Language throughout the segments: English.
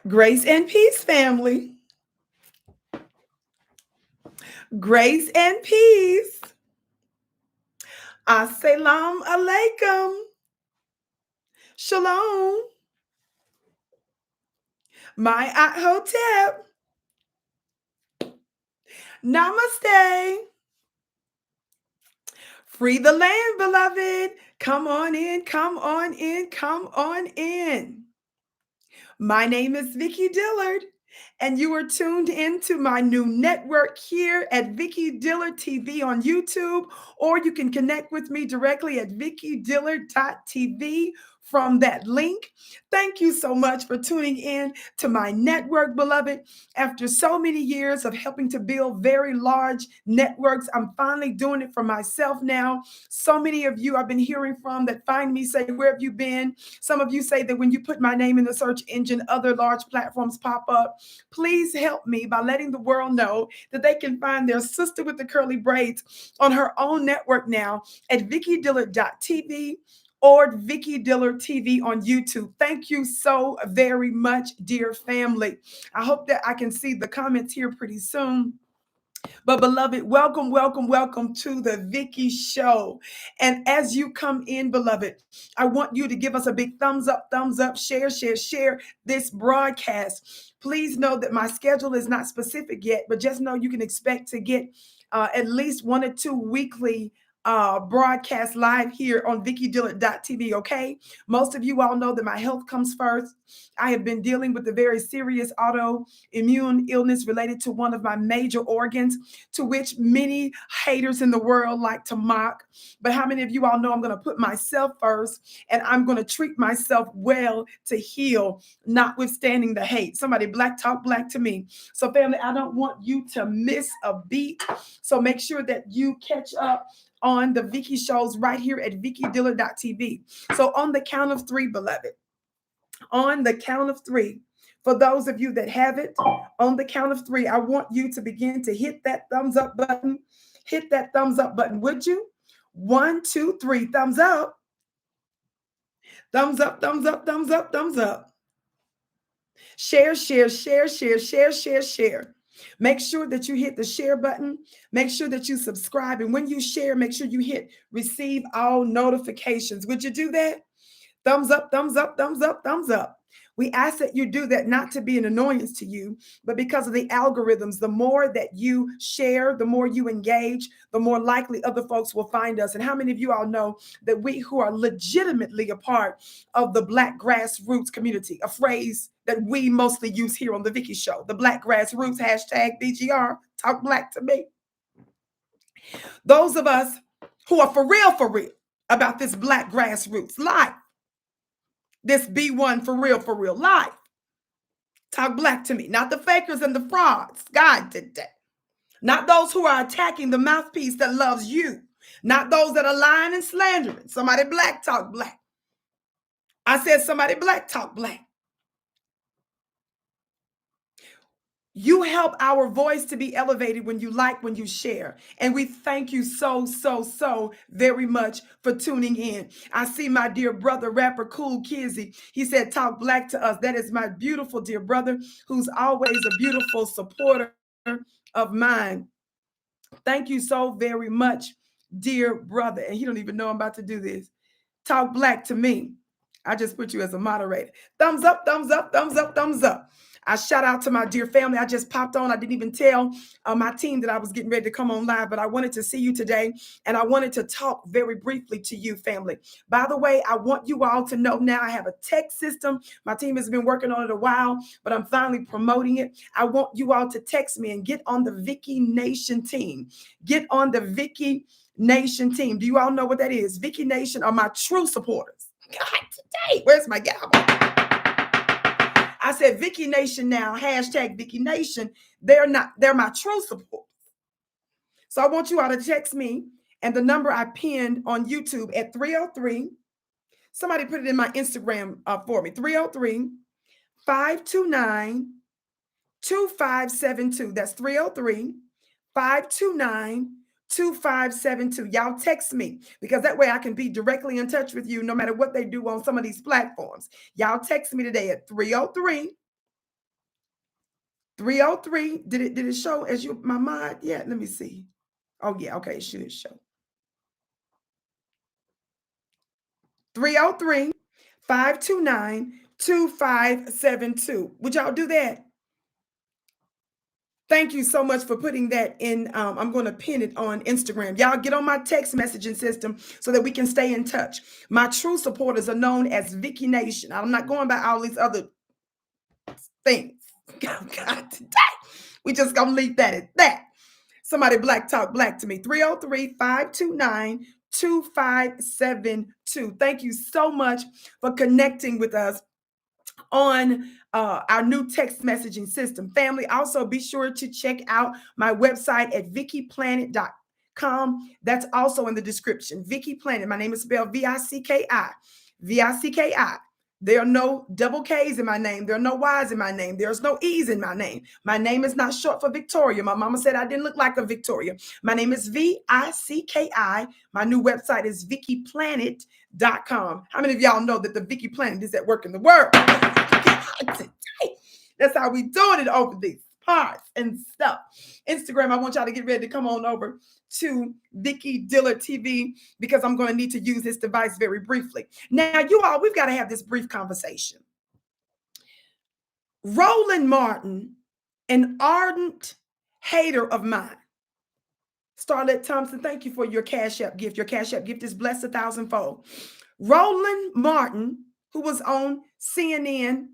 Grace and peace, family. Grace and peace. Assalamu alaikum. Shalom. My hotep. Namaste. Free the land, beloved. Come on in, come on in, come on in. My name is Vicki Dillard, and you are tuned into my new network here at VickiDillard TV on YouTube, or you can connect with me directly at VickiDillard.tv from that link. Thank you so much for tuning in to my network, beloved. After so many years of helping to build very large networks, I'm finally doing it for myself now. So many of you I've been hearing from that find me say, where have you been? Some of you say that when you put my name in the search engine, other large platforms pop up. Please help me by letting the world know that they can find their sister with the curly braids on her own network now at VickiDillard.tv or Vicky Dillard TV on YouTube. Thank you so very much, dear family. I hope that I can see the comments here pretty soon. But beloved, welcome, welcome, welcome to the Vicky Show. And as you come in, beloved, I want you to give us a big thumbs up, share, share, share this broadcast. Please know that my schedule is not specific yet, but just know you can expect to get at least 1 or 2 weekly broadcast live here on VickiDillard.tv. Okay, most of you all know that my health comes first. I have been dealing with a very serious autoimmune illness related to one of my major organs, to which many haters in the world like to mock. But how many of you all know I'm going to put myself first, and I'm going to treat myself well to heal, notwithstanding the hate? Somebody black talk black to me. So family, I don't want you to miss a beat. So make sure that you catch up on the Vicky shows right here at VickiDillard.tv. So on the count of 3, beloved, on the count of 3, for those of you that have it, on the count of 3, I want you to begin to hit that thumbs up button. Hit that thumbs up button, would you? 1, 2, 3, thumbs up. Thumbs up, thumbs up, thumbs up, thumbs up. Share, share, share, share, share, share, share. Make sure that you hit the share button. Make sure that you subscribe. And when you share, make sure you hit receive all notifications. Would you do that? Thumbs up, thumbs up, thumbs up, thumbs up. We ask that you do that not to be an annoyance to you, but because of the algorithms. The more that you share, the more you engage, the more likely other folks will find us. And how many of you all know that we who are legitimately a part of the Black grassroots community, a phrase that we mostly use here on the Vicky Show, the Black grassroots, #BGR, talk black to me. Those of us who are for real about this Black grassroots life, this B1 for real life. Talk black to me. Not the fakers and the frauds. God did that. Not those who are attacking the mouthpiece that loves you. Not those that are lying and slandering. Somebody black talk black. I said somebody black talk black. You help our voice to be elevated when you like, when you share. And we thank you so very much for tuning in. I see my dear brother, rapper Cool Kizzy. He said, talk black to us. That is my beautiful dear brother, who's always a beautiful supporter of mine. Thank you so very much, dear brother. And he don't even know I'm about to do this. Talk black to me. I just put you as a moderator. Thumbs up, thumbs up, thumbs up, thumbs up. I shout out to my dear family. I just popped on. I didn't even tell my team that I was getting ready to come on live, but I wanted to see you today, and I wanted to talk very briefly to you, family. By the way, I want you all to know now I have a text system. My team has been working on it a while, but I'm finally promoting it. I want you all to text me and get on the Vicky Nation team. Get on the Vicky Nation team. Do you all know what that is? Vicky Nation are my true supporters. God, today, where's my gavel? I said Vicky Nation now, #Vicky Nation. They're my true supporters. So I want you all to text me, and the number I pinned on YouTube at 303. Somebody put it in my Instagram for me. 303-529-2572. That's 303-529-2572. Y'all text me, because that way I can be directly in touch with you no matter what they do on some of these platforms. Y'all text me today at 303 303. Did it show as you my mod? Yeah, let me see. Oh, yeah, okay, it should show. 303 529 2572. Would y'all do that? Thank you so much for putting that in. I'm going to pin it on Instagram. Y'all get on my text messaging system so that we can stay in touch. My true supporters are known as Vicky Nation. I'm not going by all these other things. God, today. We just going to leave that at that. Somebody black talk black to me. 303 529 2572. Thank you so much for connecting with us on our new text messaging system. Family, also be sure to check out my website at VickiPlanet.com. That's also in the description. Vicki Planet. My name is spelled VICKI. VICKI. There are no double K's in my name. There are no Y's in my name. There's no E's in my name. My name is not short for Victoria. My mama said I didn't look like a Victoria. My name is VICKI. My new website is VickiPlanet.com. How many of y'all know that the Vicky Planet is at work in the world? That's how we doing it over these parts and stuff. Instagram, I want y'all to get ready to come on over to VickiDillard TV because I'm going to need to use this device very briefly. Now, you all, we've got to have this brief conversation. Roland Martin, an ardent hater of mine. Starlet Thompson, thank you for your Cash App gift. Your Cash App gift is blessed 1,000-fold. Roland Martin, who was on CNN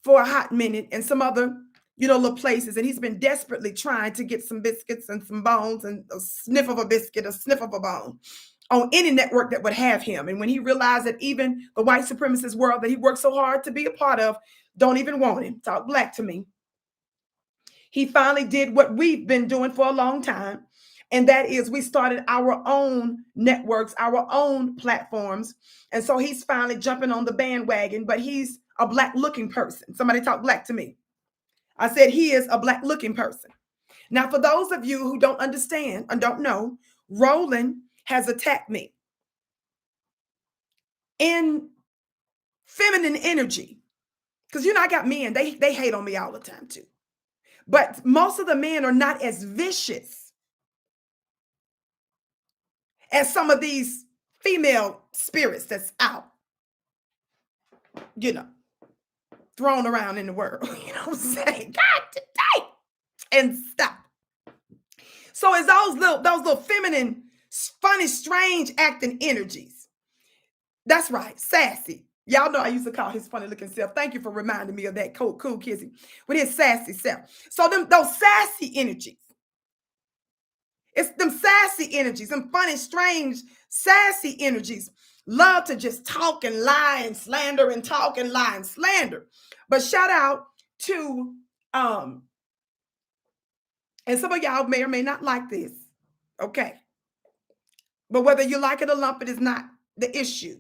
for a hot minute and some other, little places, and he's been desperately trying to get some biscuits and some bones and a sniff of a biscuit, a sniff of a bone on any network that would have him. And when he realized that even the white supremacist world that he worked so hard to be a part of don't even want him, talk black to me, he finally did what we've been doing for a long time. And that is we started our own networks, our own platforms. And so he's finally jumping on the bandwagon, but he's a black looking person. Somebody talk black to me. I said he is a black looking person. Now, for those of you who don't understand and don't know, Roland has attacked me in feminine energy. Because, I got men, they hate on me all the time too. But most of the men are not as vicious as some of these female spirits that's out, thrown around in the world. You know what I'm saying? God, today and stop. So it's those little feminine, funny, strange acting energies. That's right, sassy. Y'all know I used to call his funny looking self. Thank you for reminding me of that cool kissy with his sassy self. So those sassy energies. It's them sassy energies, them funny, strange, sassy energies love to just talk and lie and slander and talk and lie and slander. But shout out to, and some of y'all may or may not like this, okay? But whether you like it or lump it is not the issue.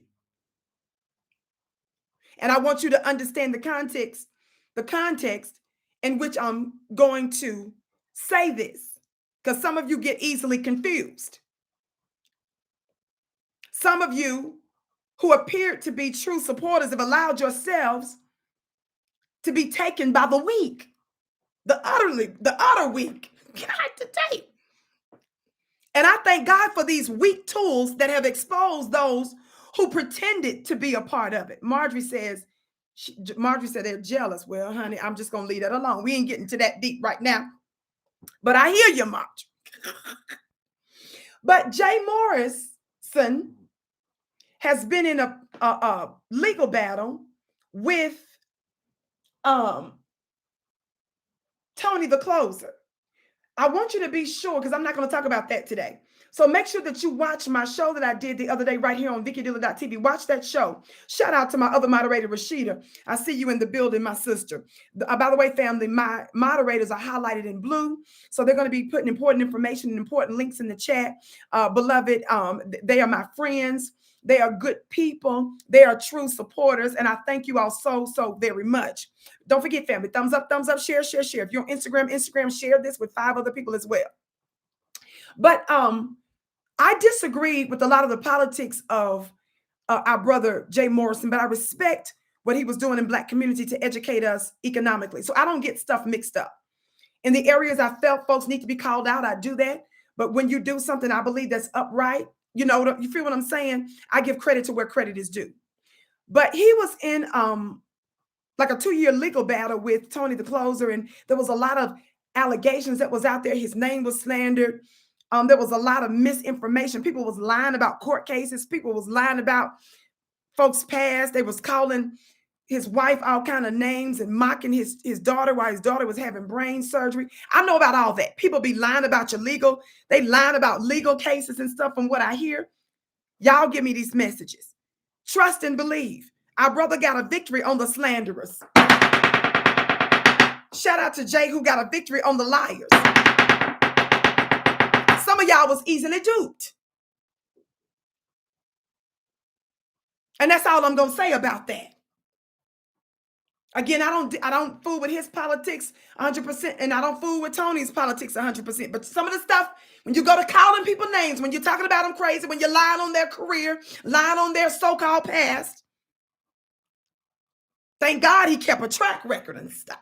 And I want you to understand the context in which I'm going to say this, because some of you get easily confused. Some of you who appeared to be true supporters have allowed yourselves to be taken by the weak, the utter weak. God, today. And I thank God for these weak tools that have exposed those who pretended to be a part of it. Marjorie said they're jealous. Well, honey, I'm just going to leave that alone. We ain't getting to that deep right now. But I hear you, Marjorie. But Jay Morrison has been in a legal battle with Tony the Closer. I want you to be sure, because I'm not going to talk about that today. So make sure that you watch my show that I did the other day right here on VickiDillard.tv. Watch that show. Shout out to my other moderator, Rashida. I see you in the building, my sister. By the way, family, my moderators are highlighted in blue. So they're going to be putting important information and important links in the chat. Beloved, they are my friends. They are good people. They are true supporters. And I thank you all so, so very much. Don't forget, family, thumbs up, share, share, share. If you're on Instagram, share this with 5 other people as well. But I disagreed with a lot of the politics of our brother, Jay Morrison, but I respect what he was doing in Black community to educate us economically. So I don't get stuff mixed up. In the areas I felt folks need to be called out, I do that. But when you do something I believe that's upright, you feel what I'm saying? I give credit to where credit is due. But he was in like a 2-year legal battle with Tony the Closer, and there was a lot of allegations that was out there. His name was slandered. There was a lot of misinformation. People was lying about court cases. People was lying about folks' past. They was calling his wife all kind of names and mocking his daughter while his daughter was having brain surgery. I know about all that. People be lying about they lying about legal cases and stuff from what I hear. Y'all give me these messages. Trust and believe. Our brother got a victory on the slanderers. Shout out to Jay who got a victory on the liars. Some of y'all was easily duped. And that's all I'm going to say about that. Again, I don't fool with his politics 100%, and I don't fool with Tony's politics 100%. But some of the stuff, when you go to calling people names, when you're talking about them crazy, when you're lying on their career, lying on their so-called past, thank God he kept a track record and stuff.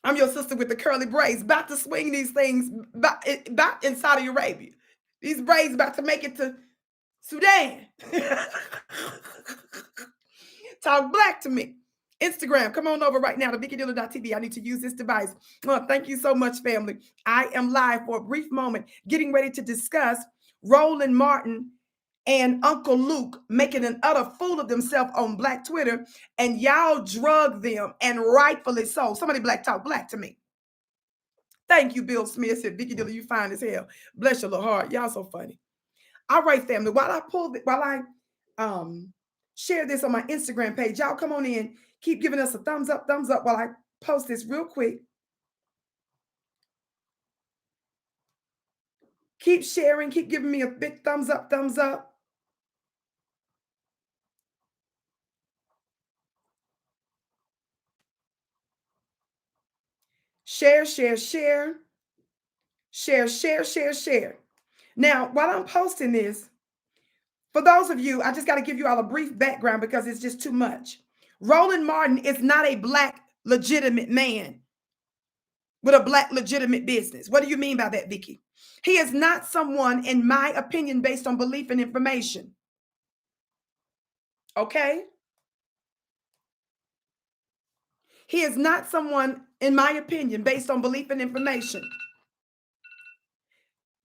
I'm your sister with the curly braids, about to swing these things back in Saudi Arabia. These braids about to make it to Sudan. Talk black to me. Instagram, come on over right now to VickiDillard.tv. I need to use this device. Oh, thank you so much, family. I am live for a brief moment, getting ready to discuss Roland Martin and Uncle Luke making an utter fool of themselves on Black Twitter, and y'all drug them, and rightfully so. Somebody black talk black to me. Thank you, Bill Smith. Said Vicki Dillard, you fine as hell. Bless your little heart. Y'all so funny. All right, family. While I share this on my Instagram page, y'all come on in. Keep giving us a thumbs up while I post this real quick. Keep sharing. Keep giving me a big thumbs up. Share. Now, while I'm posting this, for those of you, I just got to give you all a brief background because it's just too much. Roland Martin is not a black legitimate man with a black legitimate business. What do you mean by that, Vicky? He is not someone, in my opinion, based on belief and information. Okay? He is not someone, in my opinion, based on belief and information,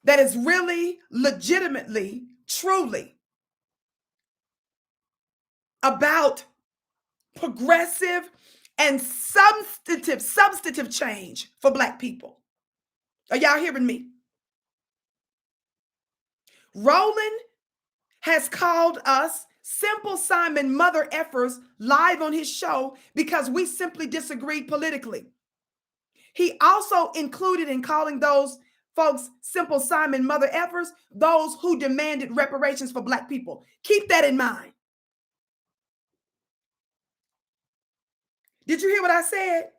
that is really, legitimately, truly about progressive and substantive change for black people. Are y'all hearing me? Roland has called us Simple Simon mother effers live on his show because we simply disagreed politically. He also included in calling those folks Simple Simon mother effers those who demanded reparations for black people. Keep that in mind. Did you hear what I said?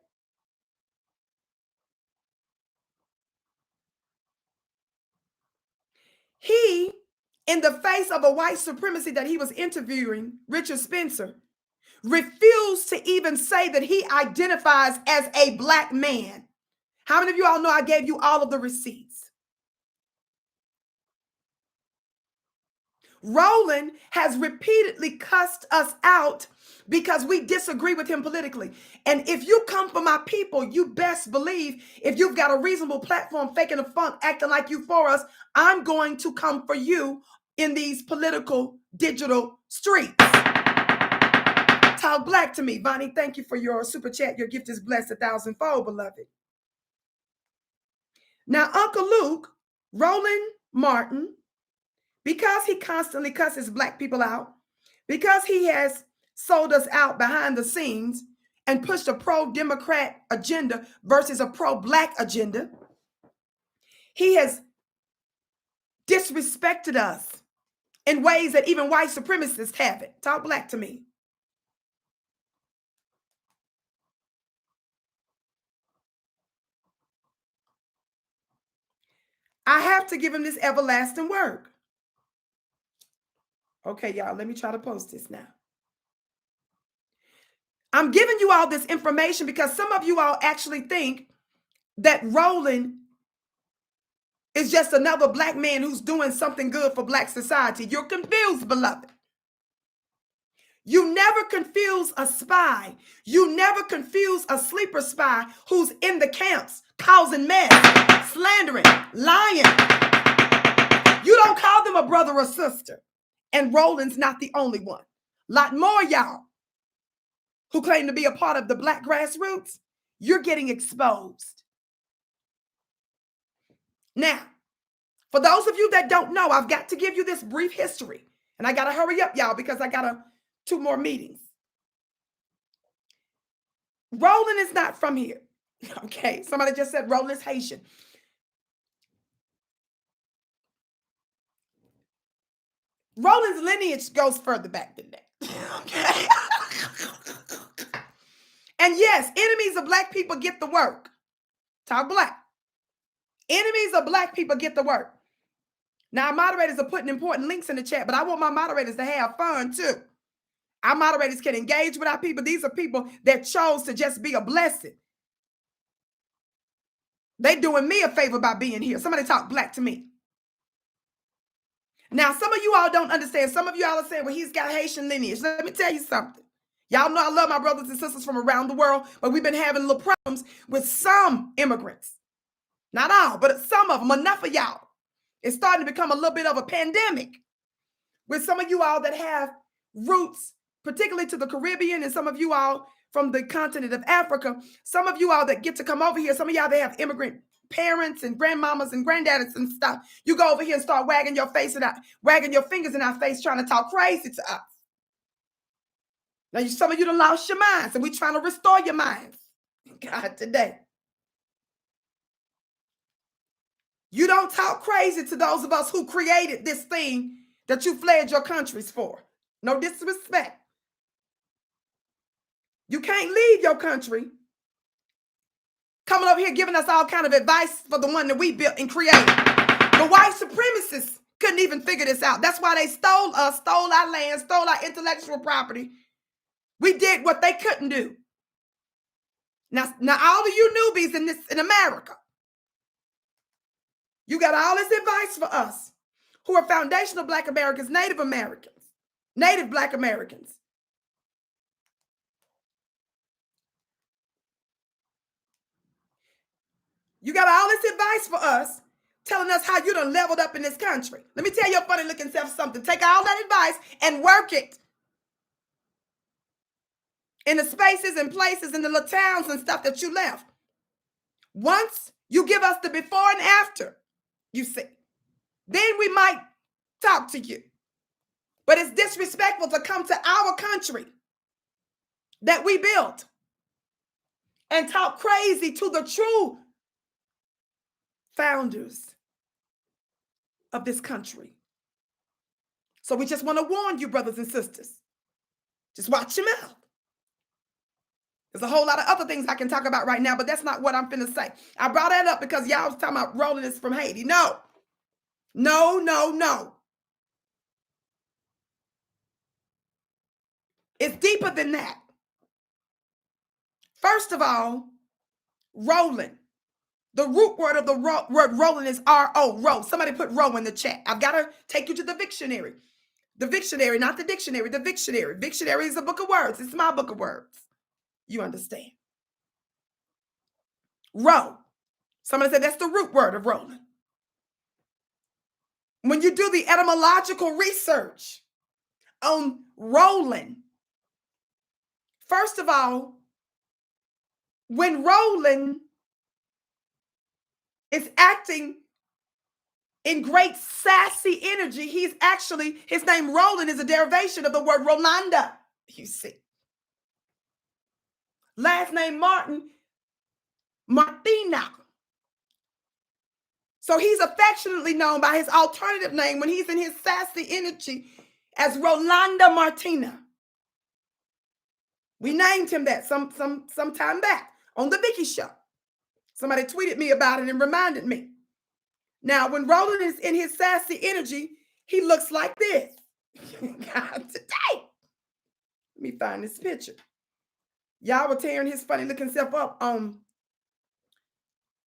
He, in the face of a white supremacy that he was interviewing, Richard Spencer, refused to even say that he identifies as a black man. How many of you all know I gave you all of the receipts? Roland has repeatedly cussed us out because we disagree with him politically. And if you come for my people, you best believe if you've got a reasonable platform, faking a funk, acting like you for us, I'm going to come for you in these political digital streets. Talk black to me. Bonnie, thank you for your super chat. Your gift is blessed 1,000-fold, beloved. Now, Uncle Luke, Roland Martin, because he constantly cusses black people out, because he has sold us out behind the scenes and pushed a pro-Democrat agenda versus a pro-black agenda, he has disrespected us in ways that even white supremacists haven't. Talk black to me. I have to give him this everlasting work. Okay, y'all, let me try to post this now. I'm giving you all this information because some of you all actually think that Roland is just another black man who's doing something good for black society. You're confused, beloved. You never confuse a spy. You never confuse a sleeper spy who's in the camps causing mess, slandering, lying. You don't call them a brother or sister. And Roland's not the only one. A lot more y'all who claim to be a part of the black grassroots, you're getting exposed. Now, for those of you that don't know, I've got to give you this brief history. And I got to hurry up, y'all, because I got 2 more meetings. Roland is not from here. Okay, somebody just said Roland is Haitian. Roland's lineage goes further back than that. Okay. And yes, enemies of black people get the work. Talk black. Enemies of black people get the work. Now, our moderators are putting important links in the chat, but I want my moderators to have fun too. Our moderators can engage with our people. These are people that chose to just be a blessing. They doing me a favor by being here. Somebody talk black to me. Now, some of you all don't understand. Some of you all are saying, well, he's got Haitian lineage. Let me tell you something. Y'all know I love my brothers and sisters from around the world, but we've been having little problems with some immigrants. Not all, but some of them, enough of y'all. It's starting to become a little bit of a pandemic with some of you all that have roots, particularly to the Caribbean, and some of you all from the continent of Africa. Some of you all that get to come over here, some of y'all that have immigrant parents and grandmamas and granddaddies and stuff. You go over here and start wagging your face and wagging your fingers in our face, trying to talk crazy to us. Now, some of you done lost your minds, and we're trying to restore your minds. God, today. You don't talk crazy to those of us who created this thing that you fled your countries for. No disrespect. You can't leave your country coming over here giving us all kind of advice for the one that we built and created. The white supremacists couldn't even figure this out. That's why they stole us, stole our land, stole our intellectual property. We did what they couldn't do. Now all of you newbies in America, you got all this advice for us who are foundational Black Americans, Native Americans, Native Black Americans. You got all this advice for us, telling us how you done leveled up in this country. Let me tell your funny looking self something. Take all that advice and work it in the spaces and places in the little towns and stuff that you left. Once you give us the before and after, you see, then we might talk to you. But it's disrespectful to come to our country that we built and talk crazy to the true founders of this country. So we just want to warn you, brothers and sisters. Just watch your mouth. There's a whole lot of other things I can talk about right now, but that's not what I'm finna say. I brought that up because y'all was talking about Roland is from Haiti. No. No, no, no. It's deeper than that. First of all, Roland. The root word of the word Roland is R-O, ro. Somebody put ro in the chat. I've got to take you to the Victionary. The Victionary, not the dictionary, the Victionary. Victionary is a book of words. It's my book of words. You understand? Ro. Somebody said that's the root word of Roland. When you do the etymological research on Roland, first of all, when Roland is acting in great sassy energy, his name Roland is a derivation of the word Rolanda, you see. Last name Martin, Martina. So he's affectionately known by his alternative name when he's in his sassy energy as Rolanda Martina. We named him that some time back on the Vicky show. Somebody tweeted me about it and reminded me. Now, when Roland is in his sassy energy, he looks like this. God, today. Let me find this picture. Y'all were tearing his funny looking self up on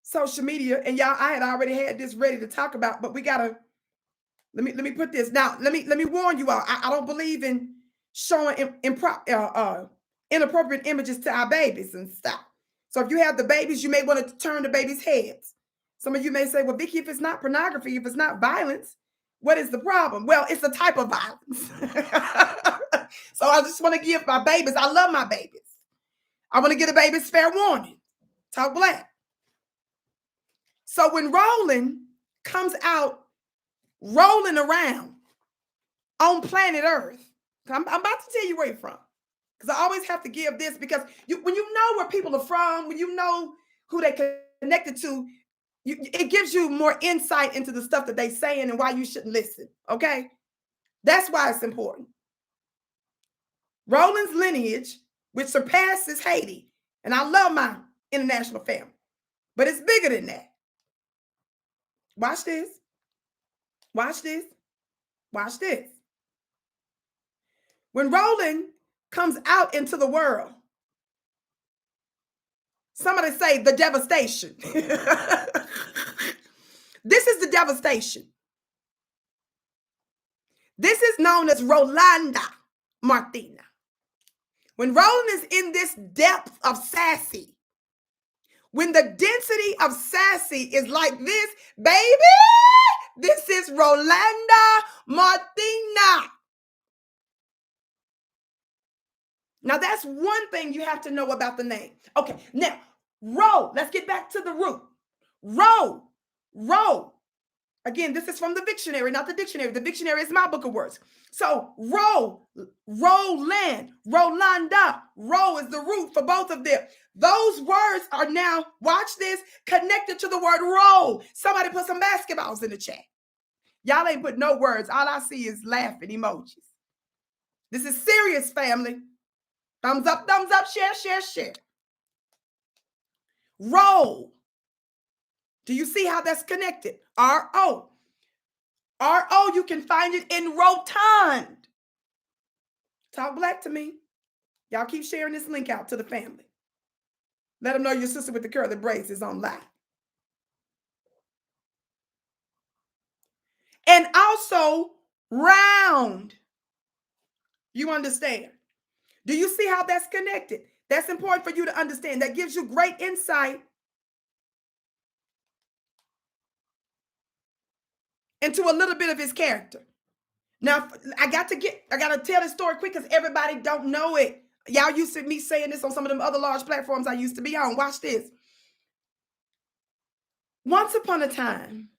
social media. And y'all, I had already had this ready to talk about, but we gotta let me put this now. Let me warn you all. I don't believe in showing inappropriate images to our babies and stuff. So if you have the babies, you may want to turn the babies' heads. Some of you may say, well, Vicki, if it's not pornography, if it's not violence, what is the problem? Well, it's a type of violence. So I just want to give my babies, I love my babies. I want to give the babies fair warning. Talk black. So when Roland comes out rolling around on planet Earth, I'm about to tell you where you're from. Because I always have to give this because when you know where people are from, when you know who they connected to, it gives you more insight into the stuff that they saying and why you shouldn't listen. Okay? That's why it's important. Roland's lineage, which surpasses Haiti, and I love my international family, but it's bigger than that. Watch this. Watch this. Watch this. When Roland comes out into the world, somebody say the devastation. This is the devastation. This is known as Rolanda Martina. When Roland is in this depth of sassy, when the density of sassy is like this, baby, this is Rolanda Martina. Now, that's one thing you have to know about the name. Okay, now, row. Let's get back to the root. Row. Again, this is from the dictionary, not the dictionary. The dictionary is my book of words. So, row, Roland, Rolanda. Row is the root for both of them. Those words are now, watch this, connected to the word row. Somebody put some basketballs in the chat. Y'all ain't put no words. All I see is laughing emojis. This is serious, family. Thumbs up, share. Roll. Do you see how that's connected? R-O. R-O, you can find it in rotund. Talk black to me. Y'all keep sharing this link out to the family. Let them know your sister with the curly braids is on live. And also round. You understand? Do you see how that's connected? That's important for you to understand. That gives you great insight into a little bit of his character. Now, I got to tell this story quick because everybody don't know it. Y'all used to me saying this on some of them other large platforms I used to be on. Watch this. Once upon a time,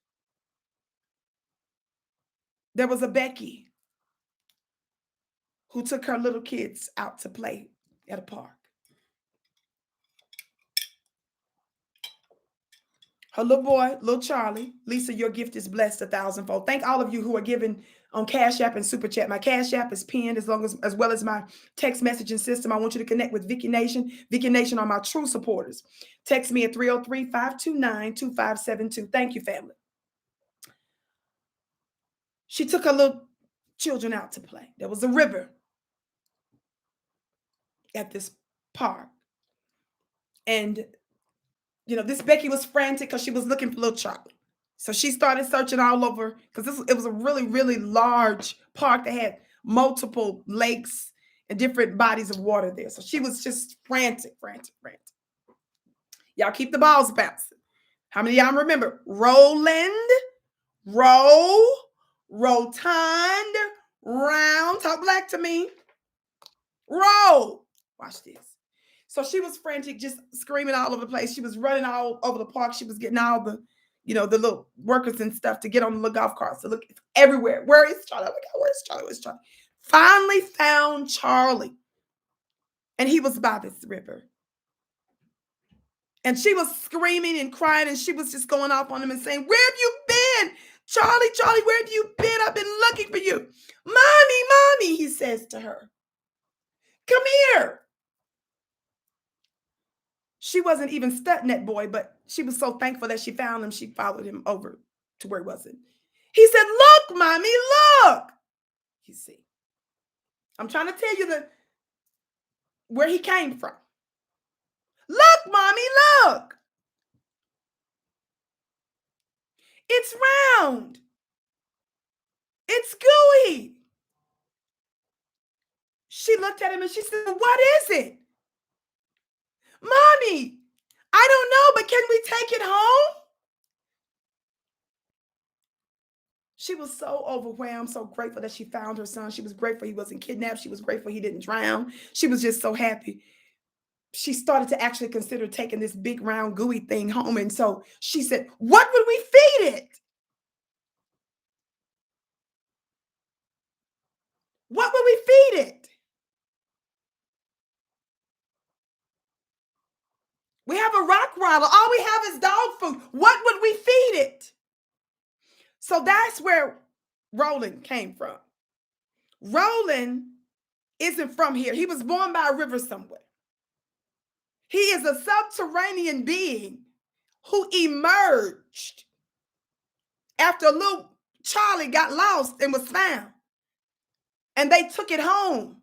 there was a Becky who took her little kids out to play at a park. Her little boy, little Charlie. Lisa, your gift is blessed 1,000-fold. Thank all of you who are giving on Cash App and Super Chat. My Cash App is pinned as well as my text messaging system. I want you to connect with Vicky Nation. Vicky Nation are my true supporters. Text me at 303-529-2572. Thank you, family. She took her little children out to play. There was a river at this park. And this Becky was frantic because she was looking for little Charlie. So she started searching all over because it was a really, really large park that had multiple lakes and different bodies of water there. So she was just frantic. Y'all keep the balls bouncing. How many of y'all remember? Roland, row, rotund, round. Talk black to me. Row. Watch this. So she was frantic, just screaming all over the place. She was running all over the park. She was getting all the, the little workers and stuff to get on the little golf carts. So look, it's everywhere. Where is Charlie? Oh my God, where's Charlie? Where's Charlie? Finally found Charlie. And he was by this river. And she was screaming and crying, and she was just going off on him and saying, where have you been? Charlie, where have you been? I've been looking for you. Mommy, he says to her. Come here. She wasn't even studying that boy, but she was so thankful that she found him. She followed him over to where he wasn't. He said, look, mommy, look. You see, I'm trying to tell you where he came from. Look, mommy, look. It's round. It's gooey. She looked at him and she said, what is it? Mommy, I don't know, but can we take it home? She was so overwhelmed, so grateful that she found her son. She was grateful he wasn't kidnapped. She was grateful he didn't drown. She was just so happy. She started to actually consider taking this big round gooey thing home. And so she said, what would we feed it? What would we feed it? We have a rock rattler. All we have is dog food. What would we feed it? So that's where Roland came from. Roland isn't from here. He was born by a river somewhere. He is a subterranean being who emerged after little Charlie got lost and was found. And they took it home.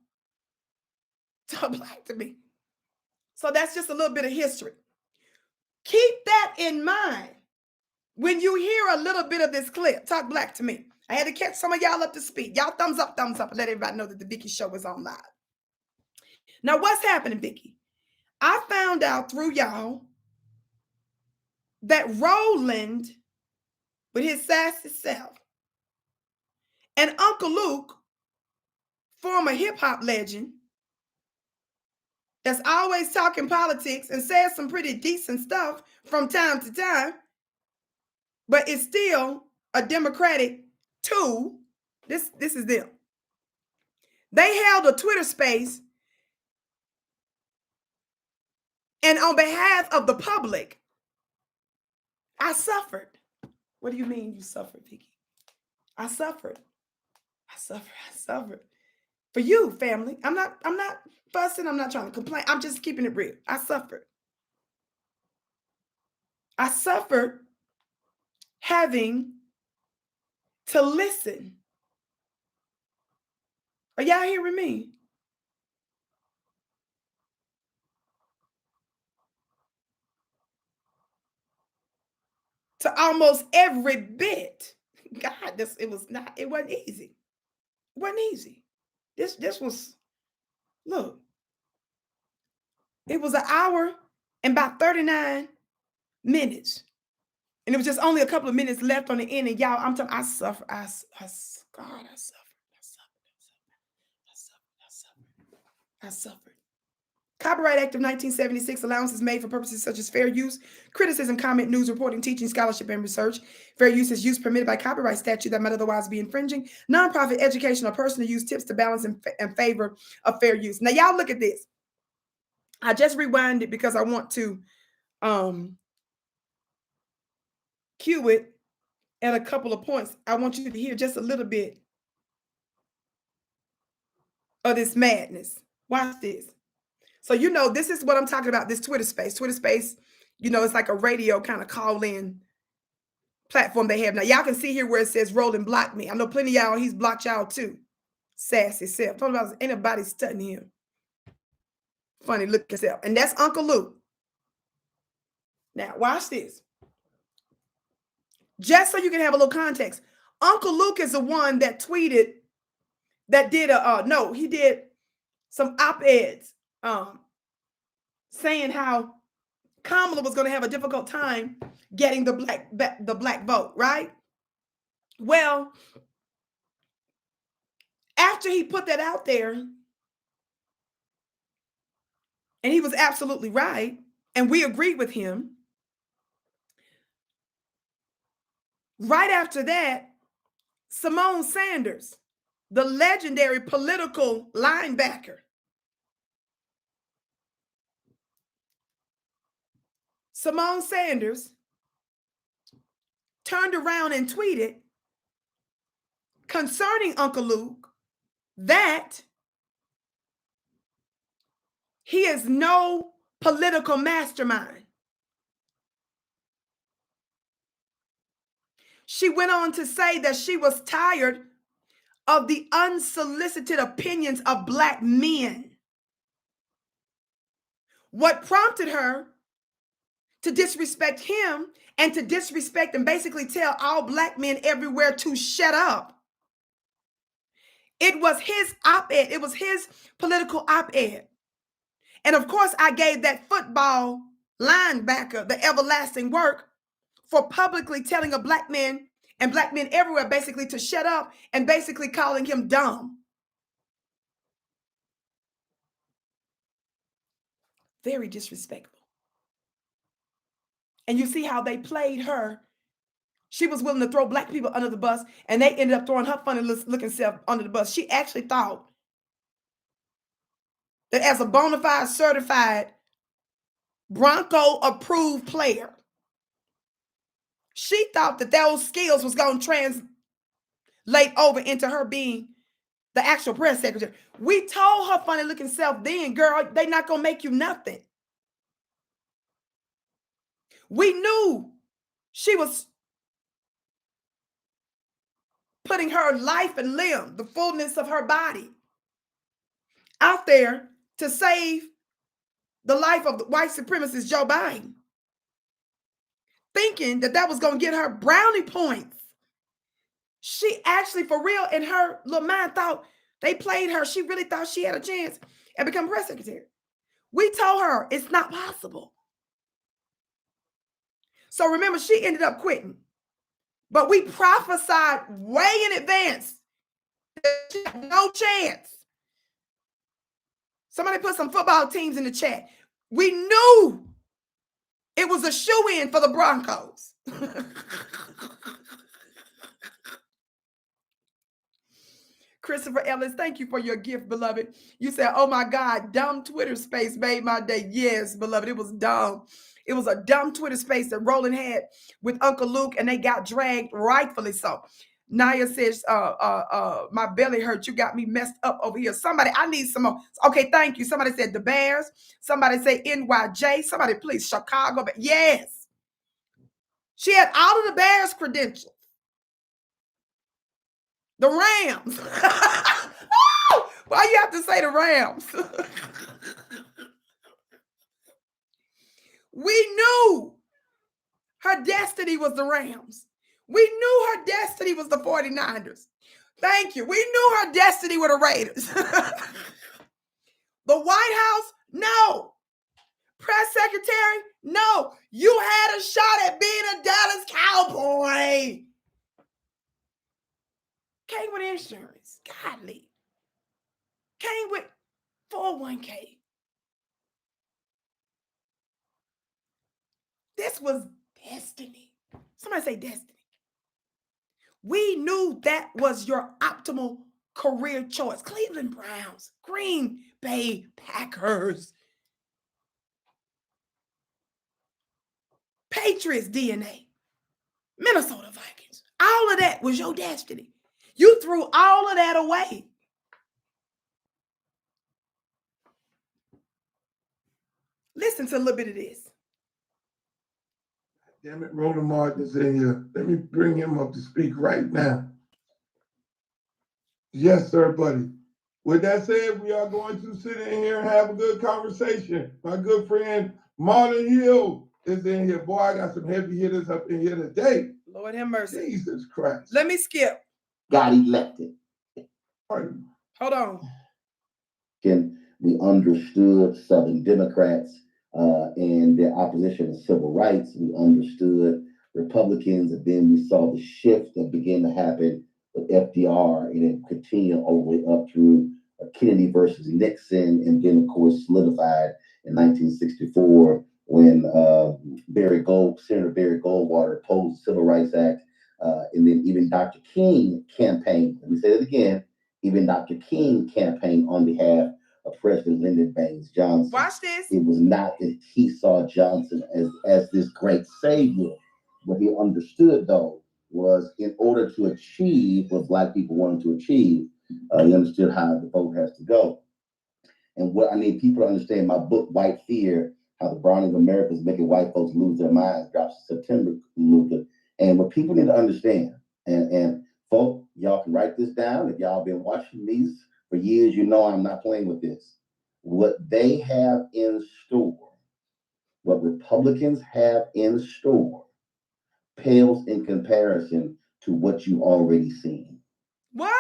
Talk black to me. So that's just a little bit of history. Keep that in mind when you hear a little bit of this clip. Talk black to me. I had to catch some of y'all up to speed. Y'all thumbs up, and let everybody know that the Vicky show is on live. Now, what's happening, Vicky? I found out through y'all that Roland, with his sassy self, and Uncle Luke, former hip-hop legend, that's always talking politics and says some pretty decent stuff from time to time, but it's still a Democratic tool. This is them. They held a Twitter space, and on behalf of the public, I suffered. What do you mean you suffered, Vicky? I suffered. I suffered. For you, family. I'm not fussing. I'm not trying to complain. I'm just keeping it real. I suffered. I suffered having to listen. Are y'all hearing me? To almost every bit. God, it wasn't easy. It wasn't easy. This was, look, it was an hour and about 39 minutes. And it was just only a couple of minutes left on the end. And y'all, I'm telling you, I suffered. I suffered. Copyright Act of 1976, allowances made for purposes such as fair use, criticism, comment, news, reporting, teaching, scholarship, and research. Fair use is use permitted by copyright statute that might otherwise be infringing. Nonprofit, education, or personal use tips to balance in favor of fair use. Now, y'all look at this. I just rewind it because I want to cue it at a couple of points. I want you to hear just a little bit of this madness. Watch this. So, this is what I'm talking about, this Twitter space. Twitter space, it's like a radio kind of call-in platform they have. Now, y'all can see here where it says Roland blocked me. I know plenty of y'all, he's blocked y'all too. Sassy self. Talking about ain't nobody studying him. Funny looking self. And that's Uncle Luke. Now, watch this. Just so you can have a little context. Uncle Luke is the one that tweeted, that did he did some op-eds saying how Kamala was going to have a difficult time getting the black vote, right? Well, after he put that out there, and he was absolutely right, and we agreed with him, right after that, Simone Sanders, the legendary political linebacker, Simone Sanders turned around and tweeted concerning Uncle Luke that he is no political mastermind. She went on to say that she was tired of the unsolicited opinions of Black men. What prompted her to disrespect him and to disrespect and basically tell all black men everywhere to shut up. It was his op-ed. It was his political op-ed. And of course, I gave that football linebacker the everlasting work for publicly telling a black man and black men everywhere basically to shut up and basically calling him dumb. Very disrespectful. And you see how they played her. She was willing to throw black people under the bus, and they ended up throwing her funny looking self under the bus. She actually thought that as a bona fide certified Bronco approved player, she thought that those skills was going to translate over into her being the actual press secretary. We told her funny looking self then, girl, they not going to make you nothing. We knew she was putting her life and limb, the fullness of her body, out there to save the life of the white supremacist Joe Biden, thinking that that was going to get her brownie points. She actually, for real, in her little mind, thought they played her. She really thought she had a chance and become press secretary. We told her it's not possible. So remember, she ended up quitting. But we prophesied way in advance that she had no chance. Somebody put some football teams in the chat. We knew it was a shoe-in for the Broncos. Christopher Ellis, thank you for your gift, beloved. You said, oh my God, dumb Twitter space made my day. Yes, beloved, it was dumb. It was a dumb Twitter space that Roland had with Uncle Luke, and they got dragged, rightfully so. Naya says, my belly hurt. You got me messed up over here. Somebody, I need some more. Okay, thank you. Somebody said the Bears. Somebody say NYJ. Somebody, please, Chicago. Yes. She had all of the Bears credentials. The Rams. Oh, why you have to say the Rams? We knew her destiny was the Rams. We knew her destiny was the 49ers. Thank you. We knew her destiny were the Raiders. The White House, no. Press secretary, no. You had a shot at being a Dallas Cowboy. Came with insurance. Godly. Came with 401k. This was destiny. Somebody say destiny. We knew that was your optimal career choice. Cleveland Browns, Green Bay Packers, Patriots DNA, Minnesota Vikings. All of that was your destiny. You threw all of that away. Listen to a little bit of this. Damn it, Roland Martin is in here. Let me bring him up to speak right now. Yes, sir, buddy. With that said, we are going to sit in here and have a good conversation. My good friend Martin Hill is in here. Boy, I got some heavy hitters up in here today. Lord have mercy. Jesus Christ. Let me skip. Got elected. Pardon. Hold on. We understood Southern Democrats and their opposition to civil rights. We understood Republicans, and then we saw the shift that began to happen with FDR, and it continued all the way up through Kennedy versus Nixon, and then, of course, solidified in 1964 when Senator Barry Goldwater opposed the Civil Rights Act, and then even Dr. King campaigned. Let me say it again. Even Dr. King campaigned on behalf of President Lyndon Baines Johnson. Watch this. It was not that he saw Johnson as this great savior. What he understood, though, was in order to achieve what Black people wanted to achieve, he understood how the vote has to go. And what I need people to understand, my book, White Fear, How the Browning of America is Making White Folks Lose Their Minds, drops in September. And what people need to understand, and folks, y'all can write this down. If y'all been watching these for years, you know I'm not playing with this. What they have in store what Republicans have in store pales in comparison to what you already seen. What?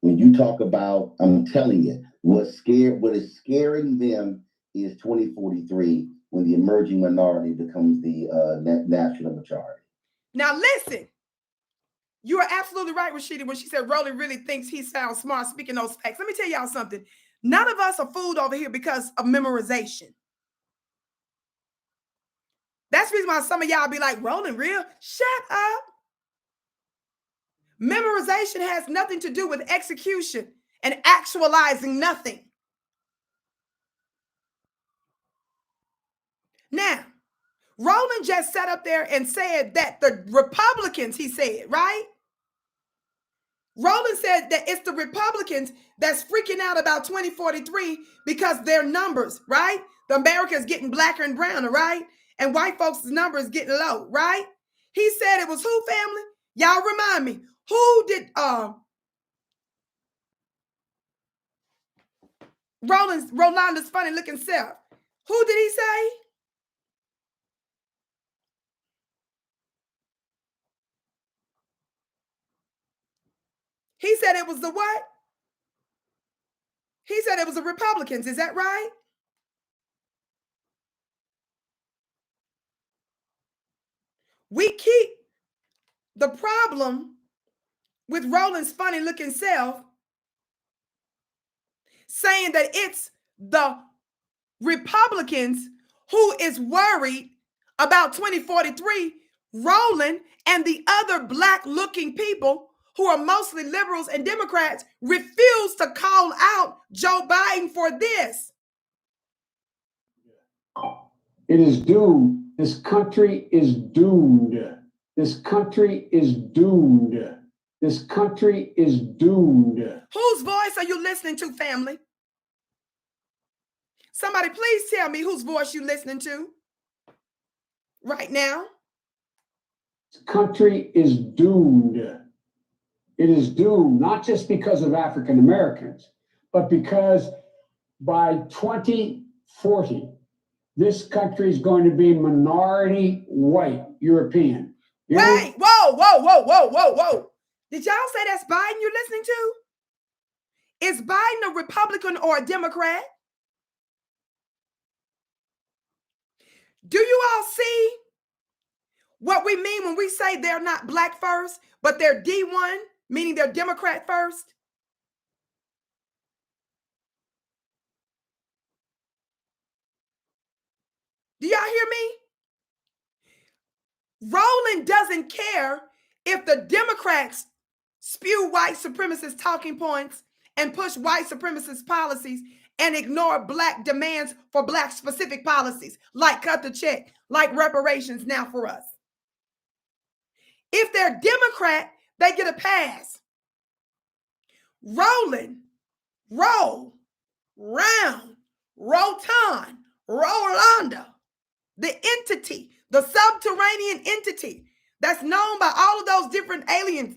When you talk about, I'm telling you, what is scaring them is 2043, when the emerging minority becomes the national majority. Now listen, you are absolutely right, Rashida, when she said Roland really thinks he sounds smart speaking those facts. Let me tell y'all something. None of us are fooled over here because of memorization. That's the reason why some of y'all be like, Roland real? Shut up. Memorization has nothing to do with execution and actualizing nothing. Now, Roland just sat up there and said that the Republicans, he said, right? Roland said that it's the Republicans that's freaking out about 2043 because their numbers, right? The America is getting blacker and browner, right? And white folks' number is getting low, right? He said it was who, family? Y'all remind me. Who did Rolanda's funny looking self? Who did he say? He said it was the what? He said it was the Republicans. Is that right? We keep the problem with Roland's funny looking self saying that it's the Republicans who is worried about 2043. Roland and the other black looking people who are mostly liberals and Democrats refuse to call out Joe Biden for this. It is doomed. This country is doomed. This country is doomed. This country is doomed. Whose voice are you listening to, family? Somebody please tell me whose voice you're listening to right now. This country is doomed. It is doomed, not just because of African Americans, but because by 2040, this country is going to be minority white European. Wait, whoa. Did y'all say that's Biden you're listening to? Is Biden a Republican or a Democrat? Do you all see what we mean when we say they're not black first, but they're D1, meaning they're Democrat first? Do y'all hear me? Roland doesn't care if the Democrats spew white supremacist talking points and push white supremacist policies and ignore black demands for black specific policies, like cut the check, like reparations now for us. If they're Democrat, they get a pass. Roland, roll, round, rotund, Rolanda, the entity, the subterranean entity that's known by all of those different aliases,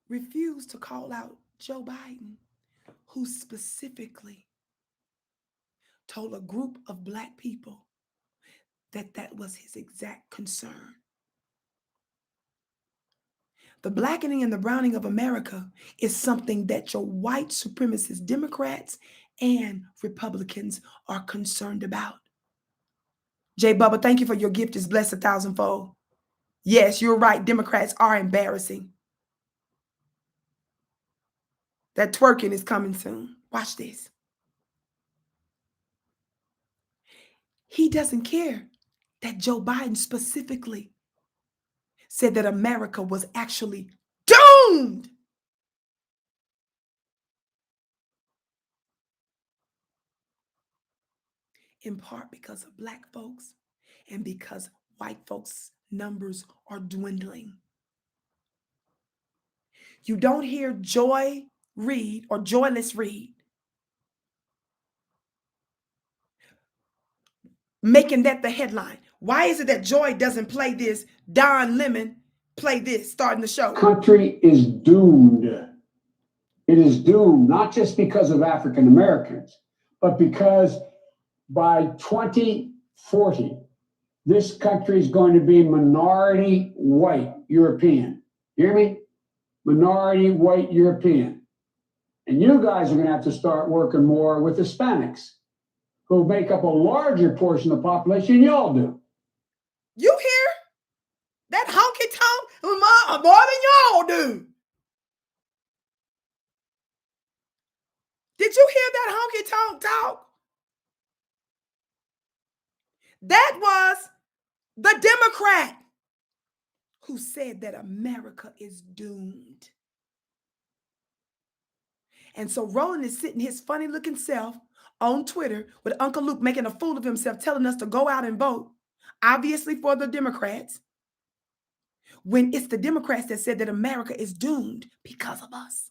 refused to call out Joe Biden, who specifically told a group of black people that that was his exact concern. The blackening and the browning of America is something that your white supremacist Democrats and Republicans are concerned about. J. Bubba, thank you for your gift is blessed 1,000-fold. Yes, you're right. Democrats are embarrassing. That twerking is coming soon. Watch this. He doesn't care that Joe Biden specifically said that America was actually doomed. In part because of black folks and because white folks' numbers are dwindling. You don't hear Joy Reid or Joyless Reid making that the headline. Why is it that Joy doesn't play this Don Lemon play this starting the show. Country is doomed. It is doomed, not just because of African Americans, but because by 2040, this country is going to be minority white European. Hear me? Minority white European. And you guys are going to have to start working more with Hispanics, who make up a larger portion of the population than y'all do. You hear that honky tonk more than y'all do? Did you hear that honky tonk talk? That was the Democrat who said that America is doomed. And so Roland is sitting his funny looking self on Twitter with Uncle Luke making a fool of himself, telling us to go out and vote, obviously for the Democrats, when it's the Democrats that said that America is doomed because of us.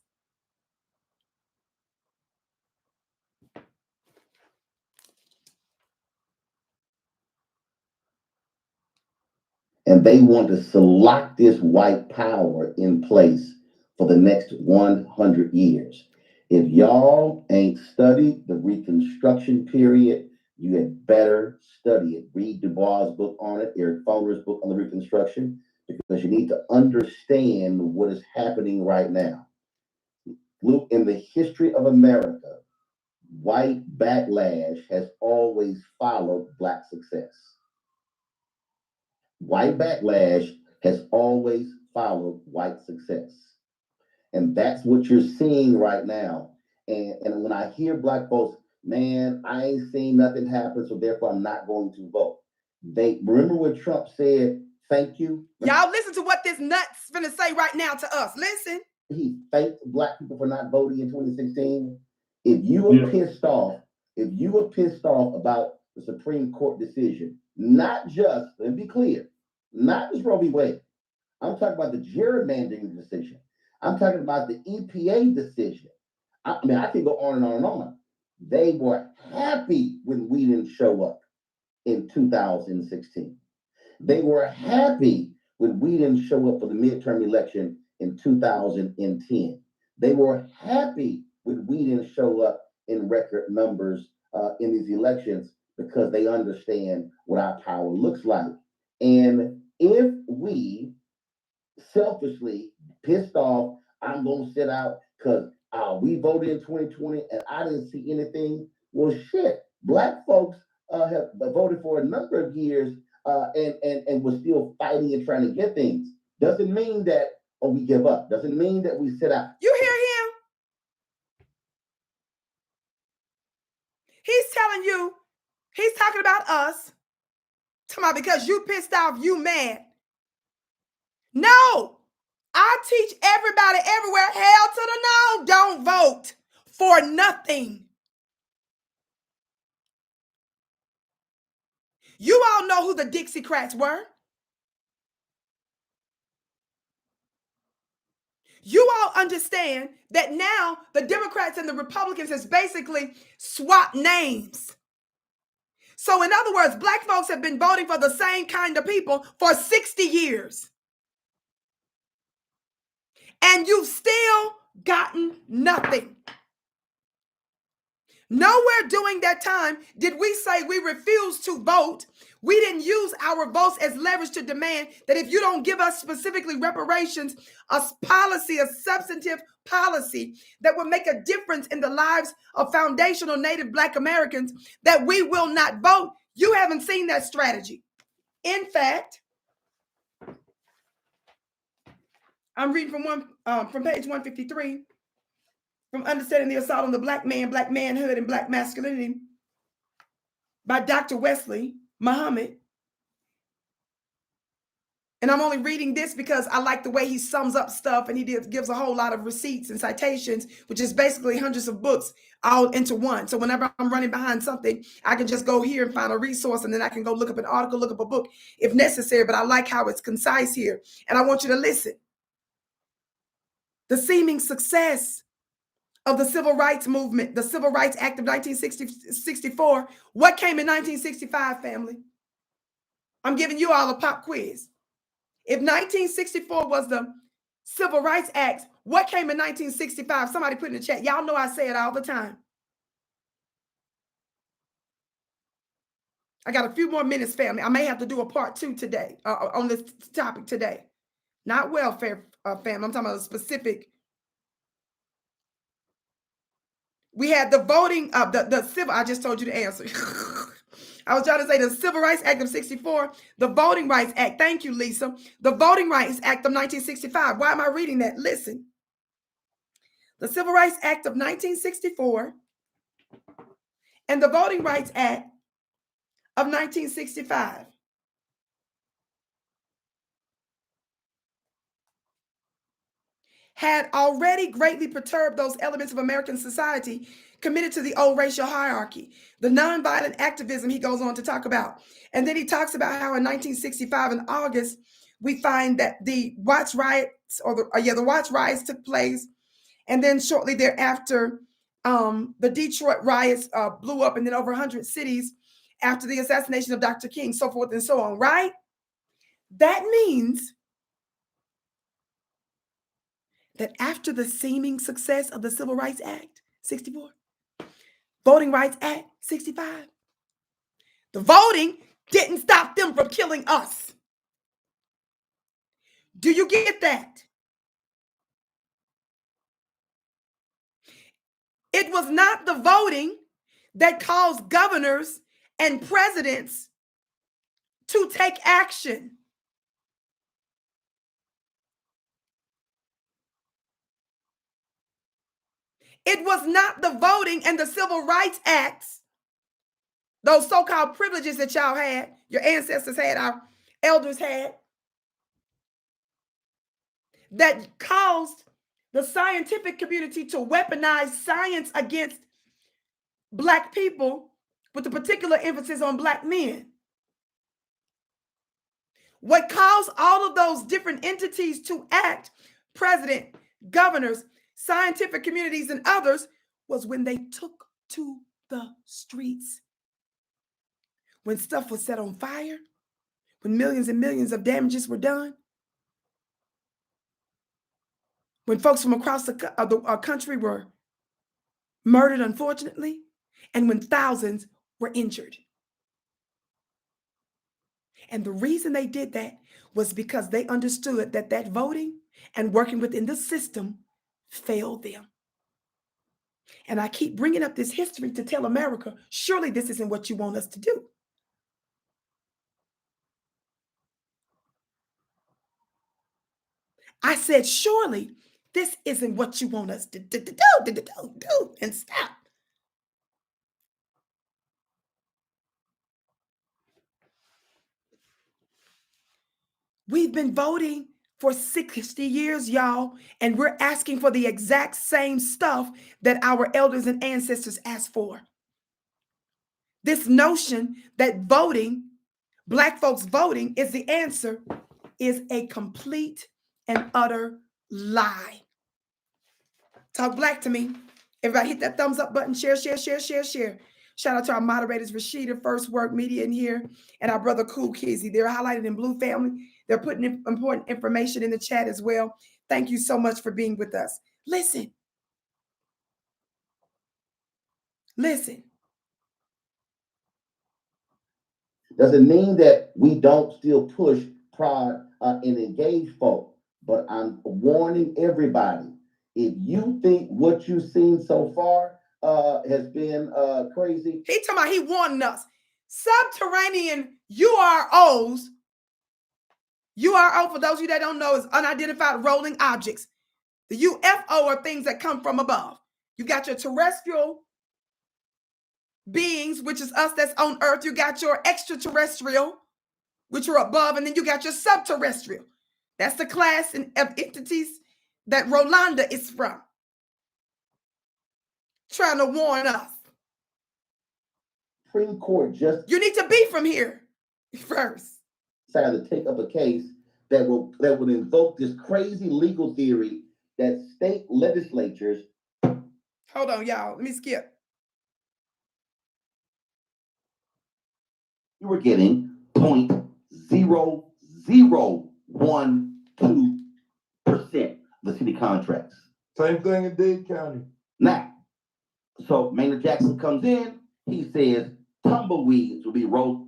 And they want to lock this white power in place for the next 100 years. If y'all ain't studied the Reconstruction period, you had better study it. Read Du Bois' book on it, Eric Foner's book on the Reconstruction, because you need to understand what is happening right now. Look, in the history of America, white backlash has always followed Black success. White backlash has always followed white success. And that's what you're seeing right now. And when I hear Black folks, man, I ain't seen nothing happen, so therefore I'm not going to vote. They remember what Trump said, thank you. Y'all listen to what this nut's finna say right now to us. Listen. He thanked Black people for not voting in 2016. If you were pissed off, about the Supreme Court decision, not just, let me be clear, not just Roe v. Wade. I'm talking about the gerrymandering decision. I'm talking about the EPA decision. I mean, I can go on and on and on. They were happy when we didn't show up in 2016. They were happy when we didn't show up for the midterm election in 2010. They were happy when we didn't show up in record numbers in these elections, because they understand what our power looks like. And if we selfishly pissed off, I'm going to sit out because we voted in 2020 and I didn't see anything. Well, shit, Black folks have voted for a number of years and we're still fighting and trying to get things. Doesn't mean that we give up. Doesn't mean that we sit out. You hear him? He's telling you, he's talking about us. Talking about because you pissed off, you mad. No, I teach everybody everywhere, hell to the no, don't vote for nothing. You all know who the Dixiecrats were. You all understand that now the Democrats and the Republicans has basically swapped names. So in other words, Black folks have been voting for the same kind of people for 60 years. And you've still gotten nothing. Nowhere during that time did we say we refuse to vote. We didn't use our votes as leverage to demand that if you don't give us specifically reparations, a policy, a substantive policy that would make a difference in the lives of foundational Native Black Americans, that we will not vote. You haven't seen that strategy. In fact, I'm reading from page 153. From Understanding the Assault on the Black Man, Black Manhood, and Black Masculinity by Dr. Wesley Muhammad. And I'm only reading this because I like the way he sums up stuff, and he gives a whole lot of receipts and citations, which is basically hundreds of books all into one. So whenever I'm running behind something, I can just go here and find a resource, and then I can go look up an article, look up a book if necessary. But I like how it's concise here. And I want you to listen. The seeming success of the Civil Rights Movement, the Civil Rights Act of 1964. What came in 1965, family? I'm giving you all a pop quiz. If 1964 was the Civil Rights Act, what came in 1965? Somebody put in the chat. Y'all know I say it all the time. I got a few more minutes, family. I may have to do a part 2 today on this topic today. Not welfare, family. I'm talking about a specific. We had the voting of the civil. I just told you the answer. I was trying to say the Civil Rights Act of 64, the Voting Rights Act. Thank you, Lisa. The Voting Rights Act of 1965. Why am I reading that? Listen. The Civil Rights Act of 1964 and the Voting Rights Act of 1965 had already greatly perturbed those elements of American society committed to the old racial hierarchy, the nonviolent activism he goes on to talk about. And then he talks about how in 1965 in August, we find that the Watts riots, the Watts riots took place. And then shortly thereafter, the Detroit riots blew up, and then over 100 cities after the assassination of Dr. King, so forth and so on, right? That means that after the seeming success of the Civil Rights Act, 64, Voting Rights Act, 65, the voting didn't stop them from killing us. Do you get that? It was not the voting that caused governors and presidents to take action. It was not the voting and the Civil Rights Acts, those so-called privileges that y'all had, your ancestors had, our elders had, that caused the scientific community to weaponize science against Black people with a particular emphasis on Black men. What caused all of those different entities to act, president, governors, scientific communities, and others, was when they took to the streets. When stuff was set on fire, when millions and millions of damages were done, when folks from across the country were murdered, unfortunately, and when thousands were injured. And the reason they did that was because they understood that that voting and working within the system failed them. And I keep bringing up this history to tell America, surely this isn't what you want us to do. I said, surely this isn't what you want us to do, and stop. We've been voting for 60 years, y'all, and we're asking for the exact same stuff that our elders and ancestors asked for. This notion that voting, Black folks voting, is the answer is a complete and utter lie. Talk Black to me. Everybody hit that thumbs up button, share. Shout out to our moderators, Rashida, First Work Media in here, and our brother Cool Kizzy. They're highlighted in blue, family. They're putting important information in the chat as well. Thank you so much for being with us. Listen. Doesn't mean that we don't still push, prod, and engage folk, but I'm warning everybody. If you think what you've seen so far has been crazy. He talking about he warning us. Subterranean UROs. URO, for those of you that don't know, is unidentified rolling objects. The UFO are things that come from above. You got your terrestrial beings, which is us that's on Earth. You got your extraterrestrial, which are above, and then you got your subterrestrial. That's the class of entities that Rolanda is from. Trying to warn us. Supreme Court just you need to be from here first. Decided to take up a case that would invoke this crazy legal theory that state legislatures. Hold on, y'all. Let me skip. You were getting 0.001% 1-2% of the city contracts. Same thing in Dade County. Now, so Maynard Jackson comes in, he says tumbleweeds will be rolled.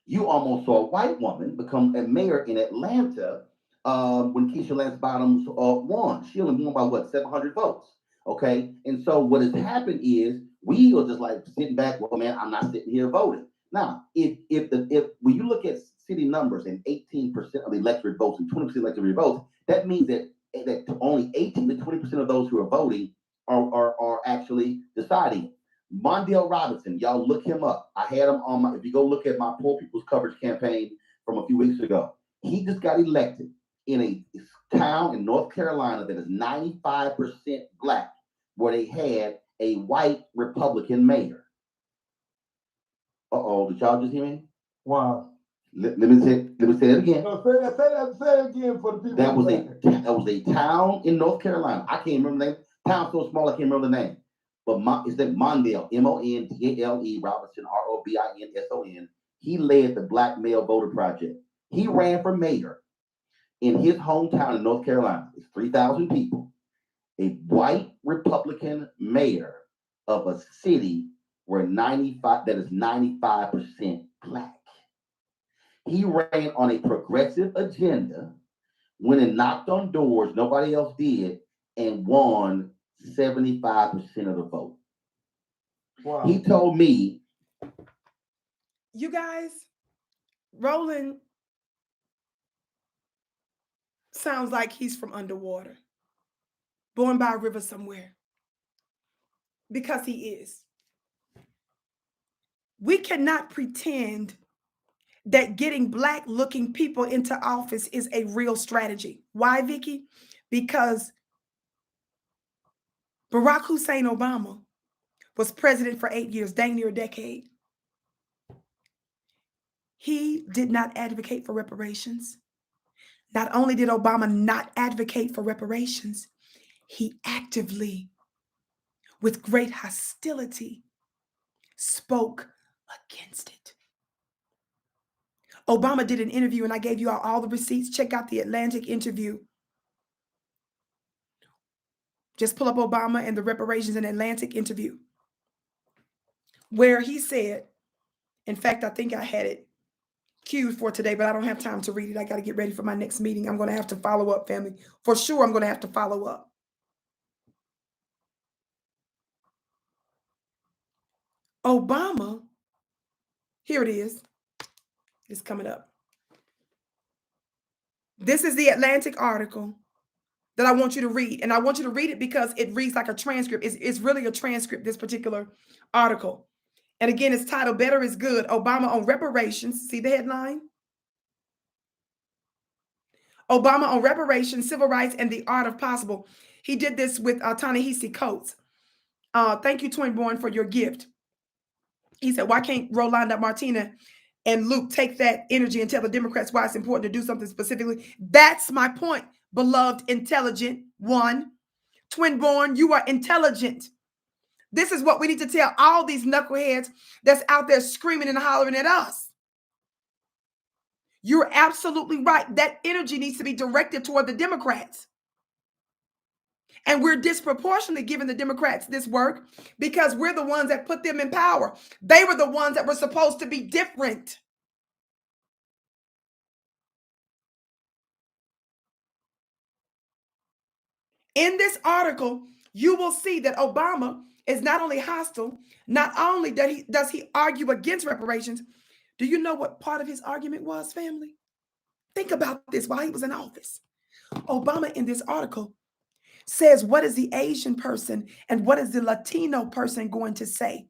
You almost saw a white woman become a mayor in Atlanta when Keisha Lance Bottoms won. She only won by what, 700 votes. Okay, and so what has happened is we are just like sitting back. Well, man, I'm not sitting here voting. Now, if when you look at city numbers and 18% of the electorate votes and 20% electorate votes, that means that only 18 to 20% of those who are voting are actually deciding. Mondale Robinson, y'all look him up. I had him on my. If you go look at my Poor People's Coverage campaign from a few weeks ago, he just got elected in a town in North Carolina that is 95% black, where they had a white Republican mayor. Did y'all just hear me? Wow. Let me say it again. No, say it again for the people. That was a town in North Carolina. I can't remember the name. Town so small I can't remember the name. But it's that Mondale, Mondale Robinson, Robinson. He led the Black Male Voter Project. He ran for mayor in his hometown in North Carolina. It's 3,000 people. A white Republican mayor of a city where 95% black. He ran on a progressive agenda, went and knocked on doors nobody else did, and won 75% of the vote. Wow. He told me, you guys, Roland sounds like he's from underwater, born by a river somewhere, because he is. We cannot pretend that getting black looking people into office is a real strategy. Why, Vicky? Because Barack Hussein Obama was president for 8 years, dang near a decade. He did not advocate for reparations. Not only did Obama not advocate for reparations, he actively, with great hostility, spoke against it. Obama did an interview, and I gave you all the receipts. Check out the Atlantic interview. Just pull up Obama and the reparations and Atlantic interview, where he said, in fact, I think I had it queued for today, but I don't have time to read it. I got to get ready for my next meeting. I'm going to have to follow up, family. For sure, I'm going to have to follow up. Obama, here it is. It's coming up. This is the Atlantic article that I want you to read. And I want you to read it because it reads like a transcript. It's really a transcript, this particular article. And again, it's titled Better is Good, Obama on Reparations. See the headline? Obama on Reparations, Civil Rights, and the Art of Possible. He did this with Ta-Nehisi Coates. Thank you, Twinborn, for your gift. He said, why can't Roland Martin and Luke take that energy and tell the Democrats why it's important to do something specifically? That's my point, beloved, intelligent one. Twinborn, you are intelligent. This is what we need to tell all these knuckleheads that's out there screaming and hollering at us. You're absolutely right. That energy needs to be directed toward the Democrats. And we're disproportionately giving the Democrats this work because we're the ones that put them in power. They were the ones that were supposed to be different. In this article, you will see that Obama is not only hostile, not only does he argue against reparations. Do you know what part of his argument was, family? Think about this while he was in office. Obama in this article says, what is the Asian person and what is the Latino person going to say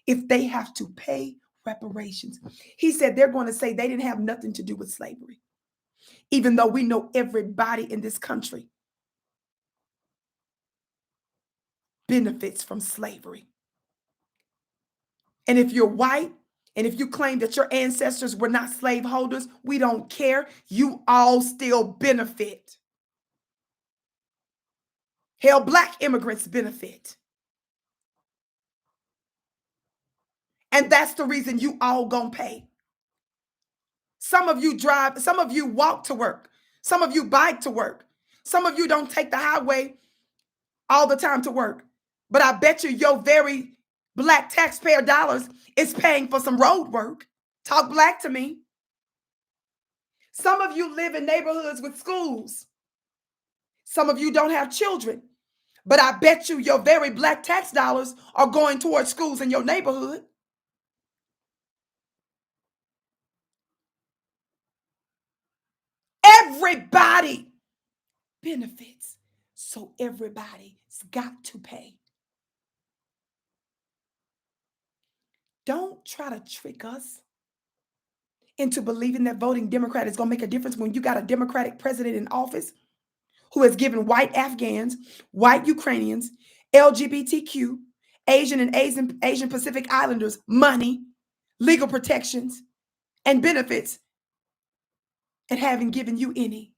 if they have to pay reparations? He said they're going to say they didn't have nothing to do with slavery, even though we know everybody in this country benefits from slavery. And if you're white, and if you claim that your ancestors were not slaveholders, we don't care. You all still benefit. Hell, black immigrants benefit. And that's the reason you all gonna pay. Some of you drive, some of you walk to work, some of you bike to work, some of you don't take the highway all the time to work. But I bet you your very black taxpayer dollars is paying for some road work. Talk black to me. Some of you live in neighborhoods with schools. Some of you don't have children. But I bet you your very black tax dollars are going towards schools in your neighborhood. Everybody benefits. So everybody's got to pay. Don't try to trick us into believing that voting Democrat is going to make a difference when you got a Democratic president in office who has given white Afghans, white Ukrainians, LGBTQ, Asian and Asian Pacific Islanders money, legal protections, and benefits, and haven't given you any.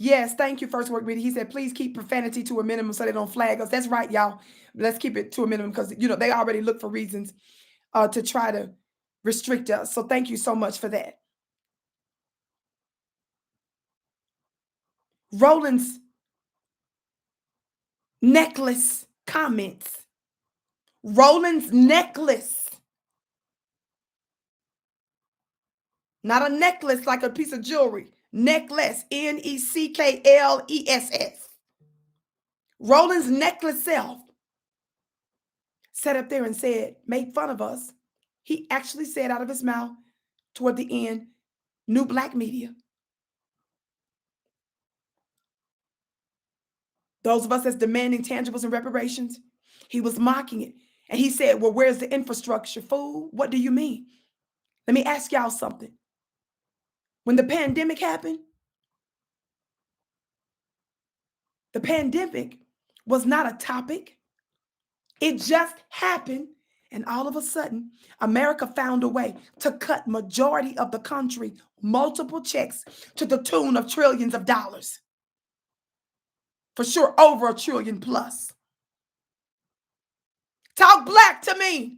Yes, thank you, First Work Meeting. He said, please keep profanity to a minimum so they don't flag us. That's right, y'all. Let's keep it to a minimum because, they already look for reasons to try to restrict us. So thank you so much for that. Roland's necklace comments. Roland's necklace. Not a necklace like a piece of jewelry. Necklace, Neckles. Roland's necklace self sat up there and said, made fun of us. He actually said out of his mouth toward the end, new black media. Those of us that's demanding tangibles and reparations, he was mocking it. And he said, well, where's the infrastructure, fool? What do you mean? Let me ask y'all something. When the pandemic happened, the pandemic was not a topic. It just happened. And all of a sudden, America found a way to cut majority of the country multiple checks to the tune of trillions of dollars. For sure, over $1 trillion plus. Talk black to me.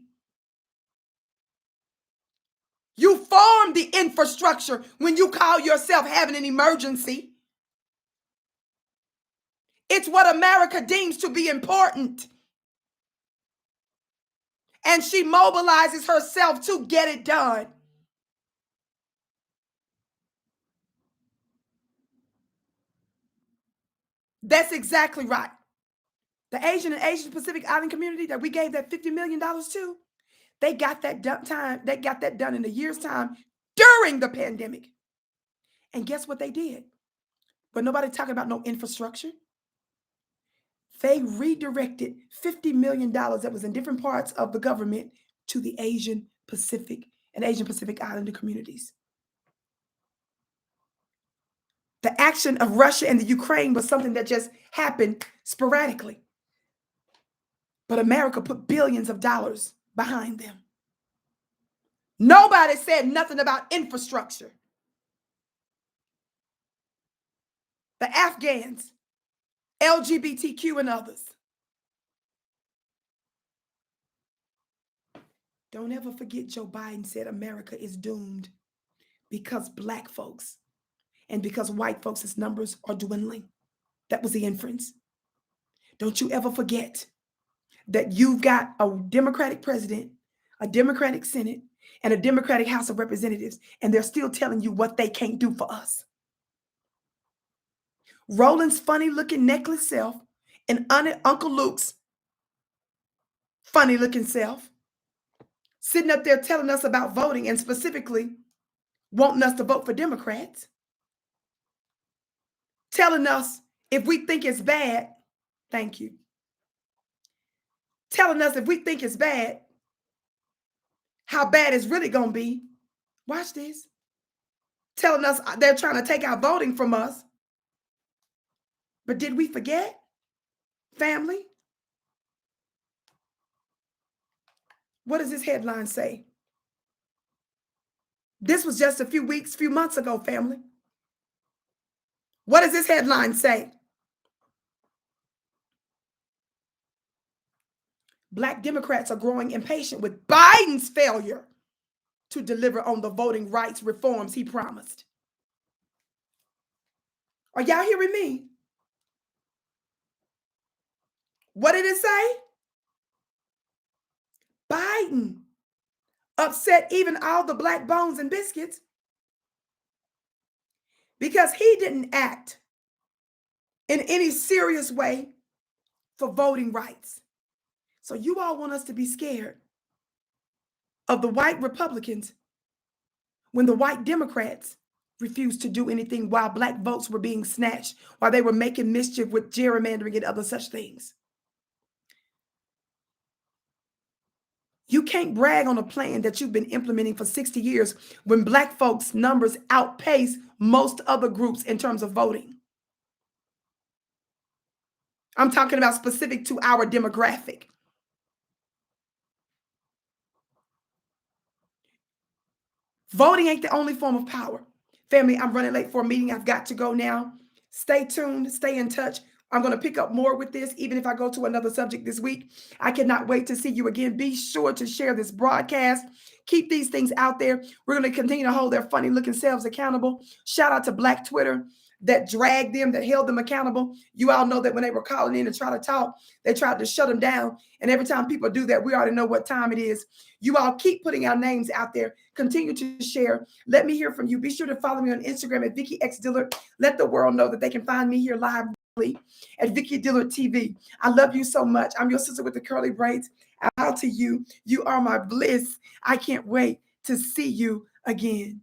You form the infrastructure when you call yourself having an emergency. It's what America deems to be important. And she mobilizes herself to get it done. That's exactly right. The Asian and Asian Pacific Island community that we gave that $50 million to, they got that done in a year's time during the pandemic. And guess what they did? But nobody talking about no infrastructure. They redirected $50 million that was in different parts of the government to the Asian Pacific and Asian Pacific Islander communities. The action of Russia and the Ukraine was something that just happened sporadically. But America put billions of dollars behind them. Nobody said nothing about infrastructure. The Afghans, LGBTQ and others. Don't ever forget Joe Biden said America is doomed because black folks and because white folks' numbers are dwindling. That was the inference. Don't you ever forget that you've got a Democratic president, a Democratic Senate, and a Democratic House of Representatives, and they're still telling you what they can't do for us. Roland's funny-looking necklace self and Uncle Luke's funny-looking self sitting up there telling us about voting and specifically wanting us to vote for Democrats, telling us if we think it's bad, thank you, telling us if we think it's bad, how bad it's really going to be. Watch this. Telling us they're trying to take our voting from us. But did we forget, family? What does this headline say? This was just a few months ago, family. What does this headline say? Black Democrats are growing impatient with Biden's failure to deliver on the voting rights reforms he promised. Are y'all hearing me? What did it say? Biden upset even all the black bones and biscuits because he didn't act in any serious way for voting rights. So you all want us to be scared of the white Republicans when the white Democrats refused to do anything while black votes were being snatched, while they were making mischief with gerrymandering and other such things. You can't brag on a plan that you've been implementing for 60 years when black folks' numbers outpace most other groups in terms of voting. I'm talking about specific to our demographic. Voting ain't the only form of power. Family, I'm running late for a meeting. I've got to go now. Stay tuned. Stay in touch. I'm going to pick up more with this, even if I go to another subject this week. I cannot wait to see you again. Be sure to share this broadcast. Keep these things out there. We're going to continue to hold their funny looking selves accountable. Shout out to Black Twitter that dragged them, that held them accountable. You all know that when they were calling in to try to talk, they tried to shut them down. And every time people do that, we already know what time it is. You all keep putting our names out there. Continue to share. Let me hear from you. Be sure to follow me on Instagram at VickiXDillard. Let the world know that they can find me here live at VickiDillard TV. I love you so much. I'm your sister with the curly braids. Out to you. You are my bliss. I can't wait to see you again.